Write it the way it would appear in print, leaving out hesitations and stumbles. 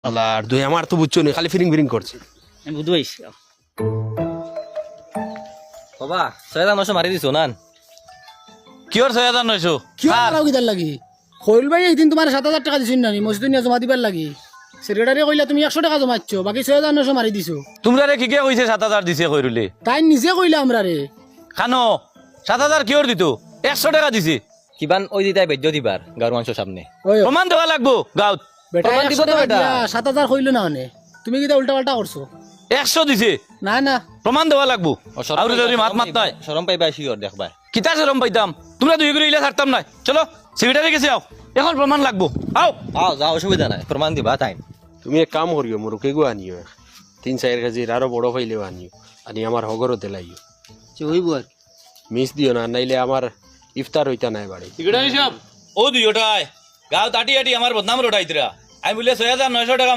আল্লাহ দুই আমার তো বুঝছো নি খালি ফিরিং ফিরিং করছে আমি বুঝতে পারছি বাবা ৬,৯০০ মারি দিছো না কিয়র ৬,৯০০ কি লাগাও কিতার লাগি কইল ভাই একদিন তোমার ৭,০০০ টাকা দিছিন না মসজিদ নিয়ে জমা দিবার লাগি সেক্রেটারি কইলা তুমি ১০০ টাকা জমাচ্ছ বাকি ৬,৯০০ মারি দিছো তোমরা রে কি কে কইছে ৭,০০০ দিছে কইরুলে তাই নিজে কইলা আমরা রে খানো ৭,০০০ কিয়র দিত ১০০ টাকা দিছে কিবান ওই দিতাই বেদ্য দিবার গাঁর মানুষের সামনে ওই প্রমাণ দেওয়া লাগবো গাঁত বেটা প্রমাণ দিব ১০০ তো টাকা বেটা। দিয়া ৭,০০০ কইলো না মানে তুমি কিতা উল্টা পাল্টা করছো ১০০ দিছে না না প্রমাণ দেওয়া লাগবো আর যদি মাত মাত্তায় শরম পাইবা শিওর দেখবা কিতা শরম পাইতাম তোমরা দুই করে ইলা ছাড়তাম না চলো সেক্রেটারি গেছে আও এখন প্রমাণ লাগবো আও আও যা অসুবিধা নাই প্রমাণ দিবা তাই তুমি এক কাম করিও মোরকে গো আনিও ৩-৪ কেজির আরো বড় ফাইলেও আনিও আনি আমার হগরতে লাইও হইব আর মিস দিও না নাইলে আমার ইফতার হইতা নাই বাড়ি সেক্রেটারি সাহেব ও দুই ওটাই গাঁত আটি আটি আমার বদনাম রোটাইতরা আমি বলে ৬,৯০০ টাকা